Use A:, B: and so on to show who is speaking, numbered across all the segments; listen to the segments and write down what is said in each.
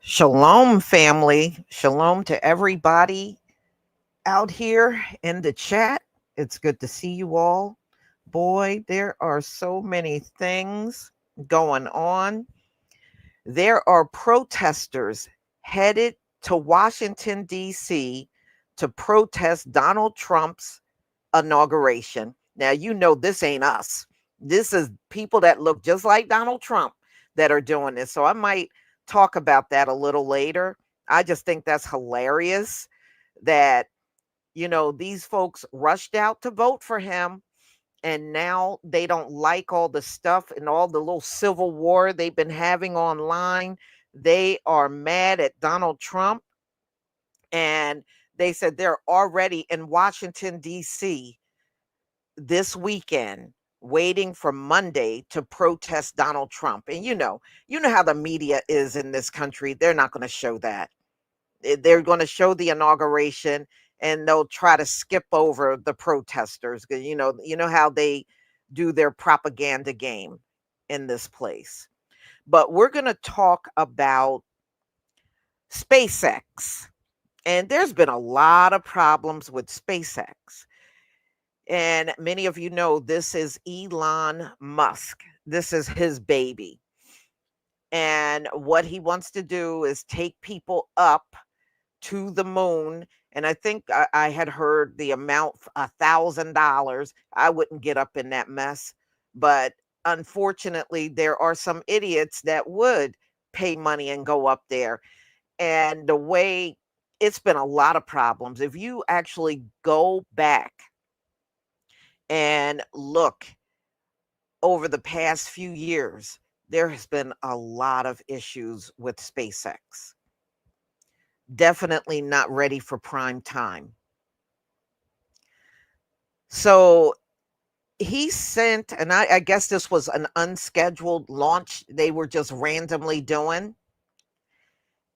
A: Shalom, family. Shalom to everybody out here in the chat. It's good to see you all. Boy, there are so many things going on. There are protesters headed to Washington, D.C. to protest Donald Trump's inauguration. Now, you know, this ain't us. This is people that look just like Donald Trump that are doing this. So I might talk about that a little later. I just think that's hilarious that, you know, these folks rushed out to vote for him and now they don't like all the stuff and all the little civil war they've been having online. They are mad at Donald Trump, and they said they're already in Washington, D.C. this weekend waiting for Monday to protest Donald Trump. And you know how the media is in this country. They're not going to show that. They're going to show the inauguration and they'll try to skip over the protesters because you know how they do their propaganda game in this place. But we're going to talk about SpaceX. And there's been a lot of problems with SpaceX. And many of you know this is Elon Musk. This is his baby. And what he wants to do is take people up to the moon. And I think I had heard the amount $1,000. I wouldn't get up in that mess. But unfortunately, there are some idiots that would pay money and go up there. And the way it's been a lot of problems. If you actually go back and look over the past few years, there has been a lot of issues with SpaceX. Definitely not ready for prime time. So he sent, and I guess this was an unscheduled launch they were just randomly doing.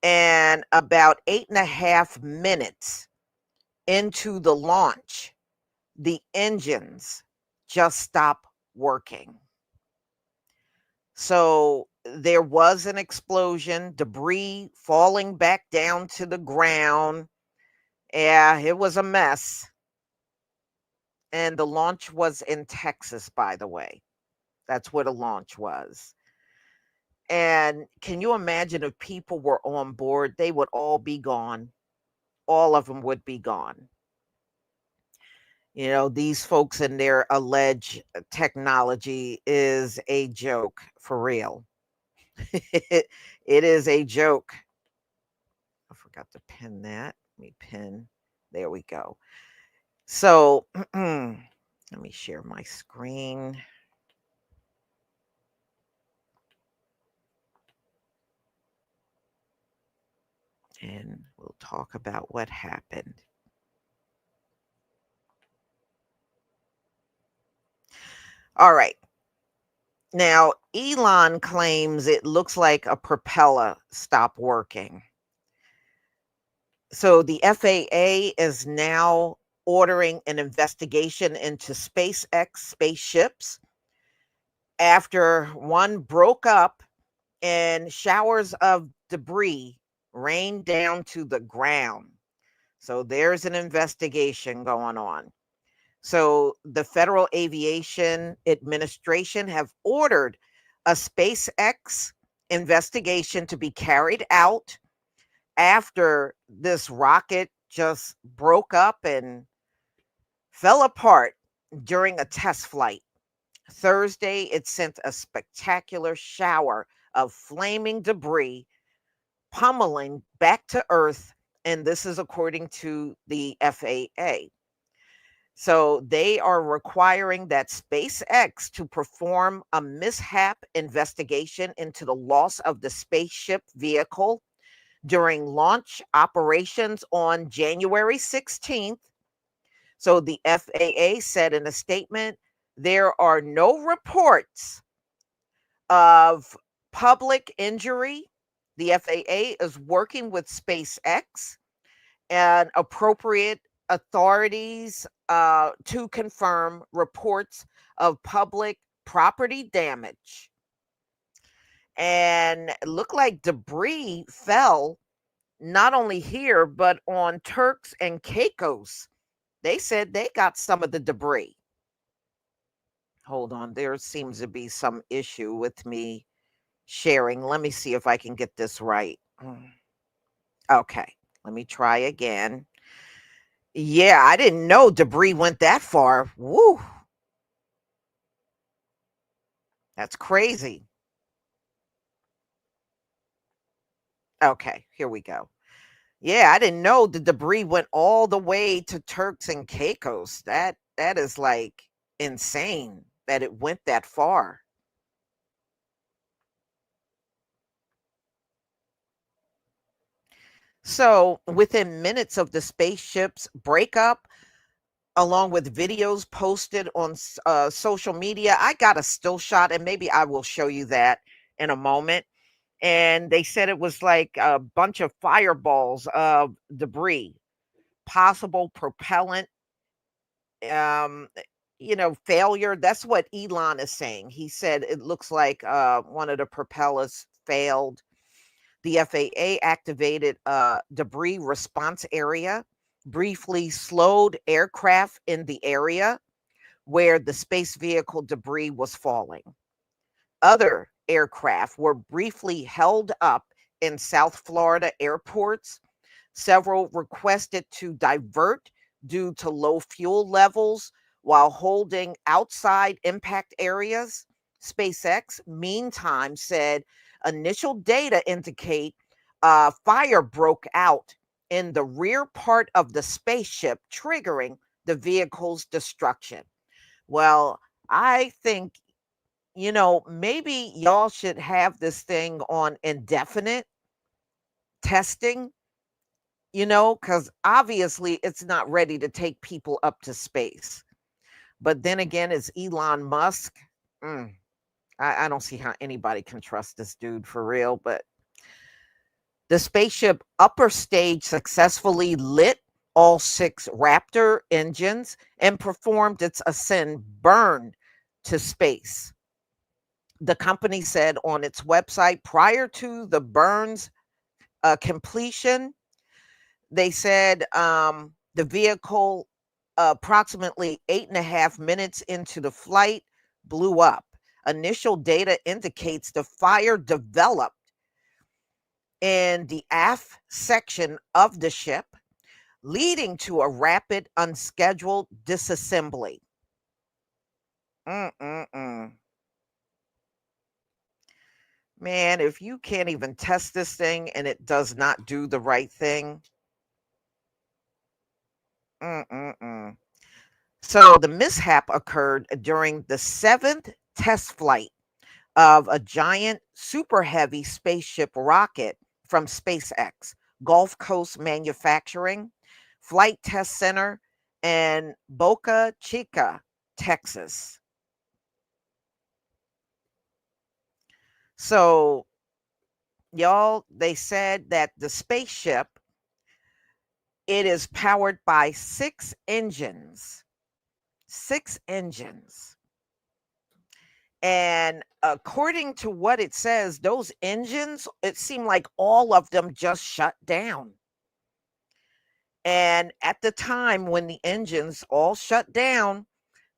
A: And about 8.5 minutes into the launch, the engines just stopped working. So there was an explosion, debris falling back down to the ground. Yeah, it was a mess. And the launch was in Texas, by the way. That's where the launch was. And can you imagine if people were on board? They would all be gone. All of them would be gone. These folks and their alleged technology is a joke for real. it is a joke. I forgot to pin that. Let me pin. There we go. So let me share my screen. And we'll talk about what happened. All right. Now, Elon claims it looks like a propeller stopped working. So the FAA is now ordering an investigation into SpaceX spaceships after one broke up and showers of debris rained down to the ground. So there's an investigation going on. So the Federal Aviation Administration have ordered a SpaceX investigation to be carried out after this rocket just broke up and fell apart during a test flight. Thursday, it sent a spectacular shower of flaming debris pummeling back to Earth, and this is according to the FAA. So they are requiring that SpaceX to perform a mishap investigation into the loss of the spaceship vehicle during launch operations on January 16th. So the FAA said in a statement, there are no reports of public injury. The FAA is working with SpaceX and appropriate authorities to confirm reports of public property damage. And it looked like debris fell not only here, but on Turks and Caicos. They said they got some of the debris. Hold on, there seems to be some issue with me sharing. Let me see if I can get this right. Okay, let me try again. Yeah, I didn't know debris went that far. Woo, that's crazy. Okay, here we go. Yeah, I didn't know the debris went all the way to Turks and Caicos. That is like insane that it went that far. So, within minutes of the spaceship's breakup, along with videos posted on social media, I got a still shot, and maybe I will show you that in a moment. And they said it was like a bunch of fireballs of debris, possible propellant, um, failure. That's what Elon is saying. He said it looks like one of the propellers failed. The FAA activated a debris response area, briefly slowed aircraft in the area where the space vehicle debris was falling. Other aircraft were briefly held up in South Florida airports. Several requested to divert due to low fuel levels while holding outside impact areas. SpaceX, meantime, said initial data indicate fire broke out in the rear part of the spaceship, triggering the vehicle's destruction. Well, I think, maybe y'all should have this thing on indefinite testing, because obviously it's not ready to take people up to space. But then again, it's Elon Musk. Mm, I don't see how anybody can trust this dude for real. But the spaceship upper stage successfully lit all six Raptor engines and performed its ascent burn to space. The company said on its website prior to the burn's completion, they said the vehicle, approximately 8.5 minutes into the flight, blew up. Initial data indicates the fire developed in the aft section of the ship, leading to a rapid, unscheduled disassembly. Mm-mm-mm. Man, if you can't even test this thing and it does not do the right thing, mm-mm-mm. So the mishap occurred during the seventh test flight of a giant super heavy spaceship rocket from SpaceX, Gulf Coast Manufacturing, Flight Test Center, in Boca Chica, Texas. So, y'all, they said that the spaceship, it is powered by six engines. And according to what it says, those engines, it seemed like all of them just shut down. And at the time when the engines all shut down,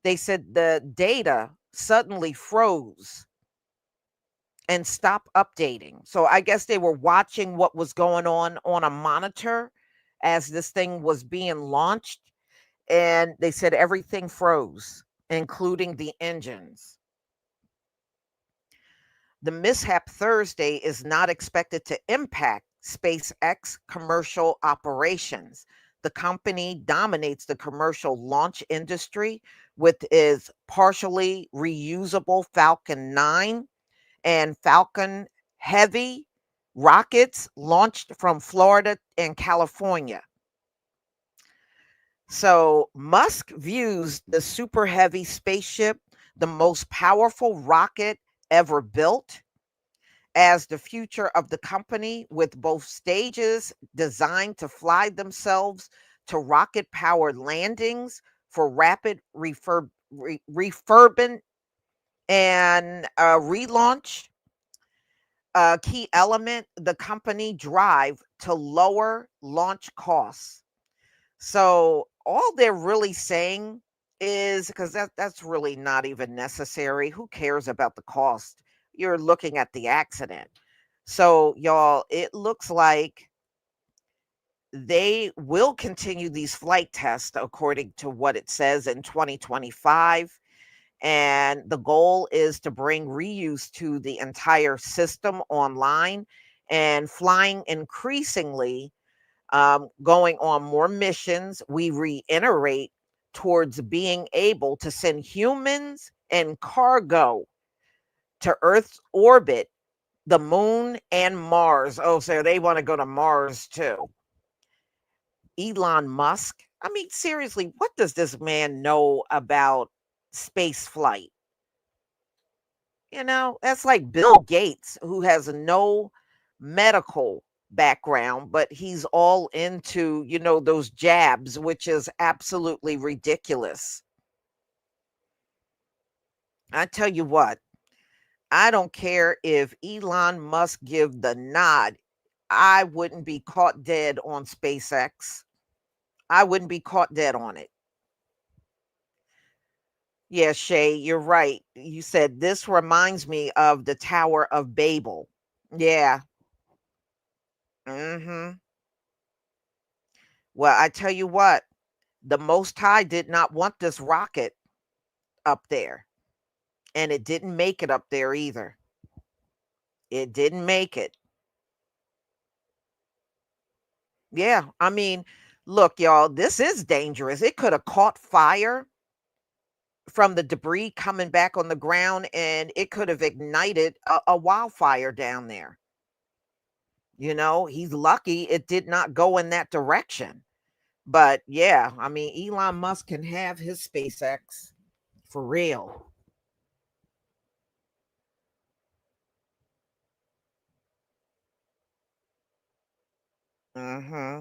A: they said the data suddenly froze and stopped updating. So I guess they were watching what was going on a monitor as this thing was being launched. And they said everything froze, including the engines. The mishap Thursday is not expected to impact SpaceX commercial operations. The company dominates the commercial launch industry with its partially reusable Falcon 9 and Falcon Heavy rockets launched from Florida and California. So Musk views the Super Heavy spaceship, the most powerful rocket ever built, as the future of the company, with both stages designed to fly themselves to rocket powered landings for rapid refurbishment and relaunch. A key element, the company drive to lower launch costs. So all they're really saying is, because that's really not even necessary. Who cares about the cost? You're looking at the accident. So y'all, it looks like they will continue these flight tests according to what it says in 2025. And the goal is to bring reuse to the entire system online and flying increasingly, going on more missions. We reiterate towards being able to send humans and cargo to Earth's orbit, the moon, and Mars. Oh, so they want to go to Mars too. Elon Musk. I mean, seriously, what does this man know about space flight? That's like Bill Gates, who has no medical background, but he's all into, those jabs, which is absolutely ridiculous. I tell you what, I don't care if Elon Musk give the nod. I wouldn't be caught dead on SpaceX. I wouldn't be caught dead on it. Yeah, Shay, you're right. You said this reminds me of the Tower of Babel. Yeah. Hmm. Well, I tell you what, the Most High did not want this rocket up there, and it didn't make it up there either. It didn't make it. Yeah, I mean, look, y'all, this is dangerous. It could have caught fire from the debris coming back on the ground, and it could have ignited a wildfire down there. He's lucky it did not go in that direction. But yeah, I mean, Elon Musk can have his SpaceX for real. Hmm.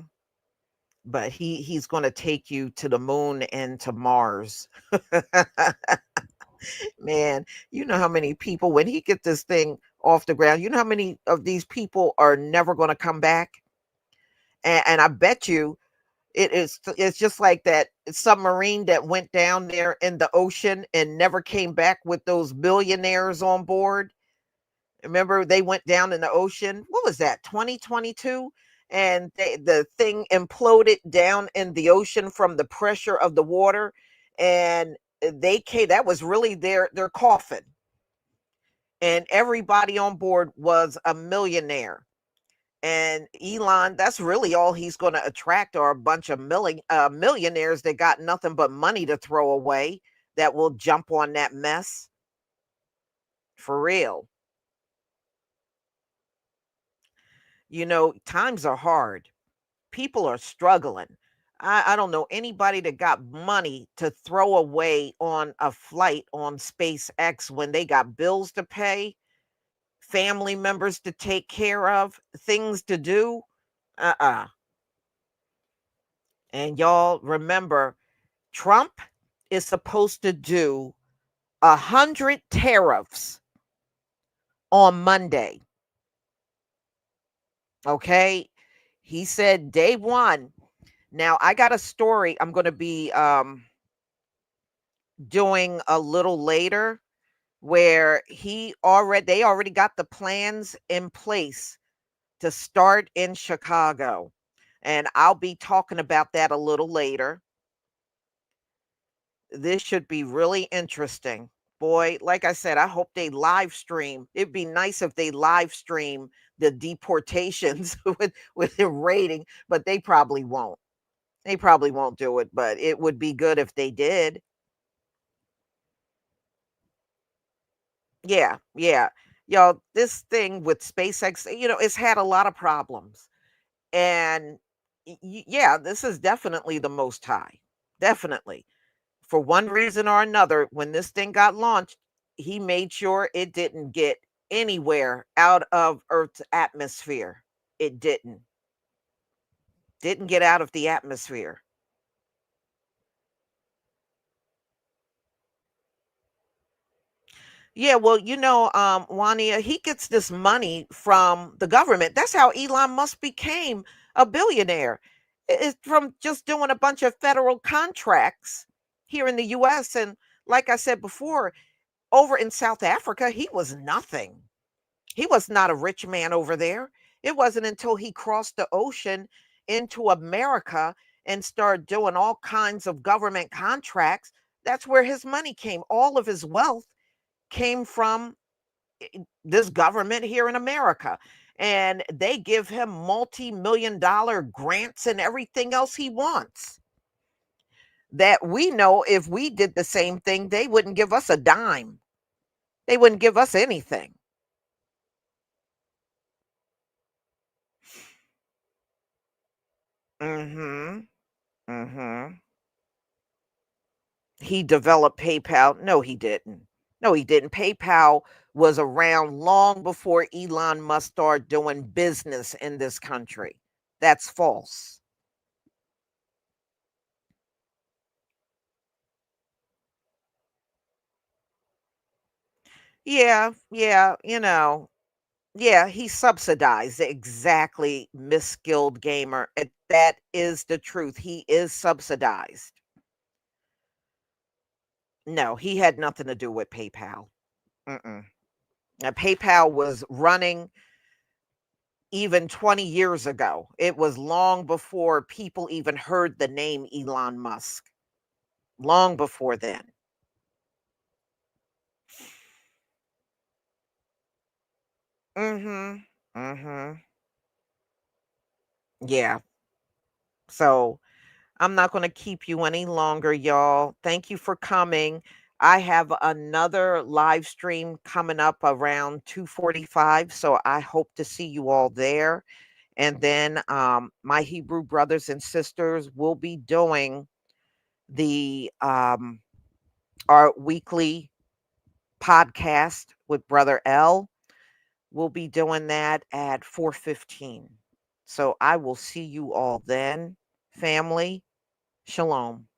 A: But he's going to take you to the moon and to Mars. Man, you know how many people, when he get this thing off the ground, you know how many of these people are never going to come back? And I bet you It's just like that submarine that went down there in the ocean and never came back with those billionaires on board. Remember they went down in the ocean? What was that? 2022, and the thing imploded down in the ocean from the pressure of the water, and they came. That was really their coffin, and everybody on board was a millionaire. And Elon, that's really all he's going to attract are a bunch of millionaires that got nothing but money to throw away that will jump on that mess for real. Times are hard. People are struggling. I don't know anybody that got money to throw away on a flight on SpaceX when they got bills to pay, family members to take care of, things to do. Uh-uh. And y'all remember, Trump is supposed to do 100 tariffs on Monday. Okay. He said day one. Now I got a story I'm going to be doing a little later where they already got the plans in place to start in Chicago. And I'll be talking about that a little later. This should be really interesting. Boy, like I said, I hope they live stream. It'd be nice if they live stream the deportations with the rating, but they probably won't. They probably won't do it, but it would be good if they did. Yeah, yeah. Y'all, this thing with SpaceX, it's had a lot of problems. And yeah, this is definitely the most high. Definitely. For one reason or another, when this thing got launched, he made sure it didn't get anywhere out of Earth's atmosphere. It didn't get out of the atmosphere. Yeah, well, Wania, he gets this money from the government. That's how Elon Musk became a billionaire. It's from just doing a bunch of federal contracts here in the US. And like I said before, over in South Africa, he was nothing. He was not a rich man over there. It wasn't until he crossed the ocean into America and started doing all kinds of government contracts. That's where his money came. All of his wealth came from this government here in America. And they give him multi-million-dollar grants and everything else he wants. That we know if we did the same thing, they wouldn't give us a dime. They wouldn't give us anything. Mhm. Mhm. He developed PayPal. No, he didn't. No, he didn't. PayPal was around long before Elon Musk started doing business in this country. That's false. Yeah, yeah, yeah, he subsidized exactly, misskilled gamer. That is the truth. He is subsidized. No, he had nothing to do with PayPal. Mm-mm. Now, PayPal was running even 20 years ago. It was long before people even heard the name Elon Musk. Long before then. Mhm. Mhm. Yeah. So, I'm not going to keep you any longer, y'all. Thank you for coming. I have another live stream coming up around 2:45, so I hope to see you all there. And then my Hebrew brothers and sisters will be doing the our weekly podcast with Brother L. We'll be doing that at 4:15. So I will see you all then, family. Shalom.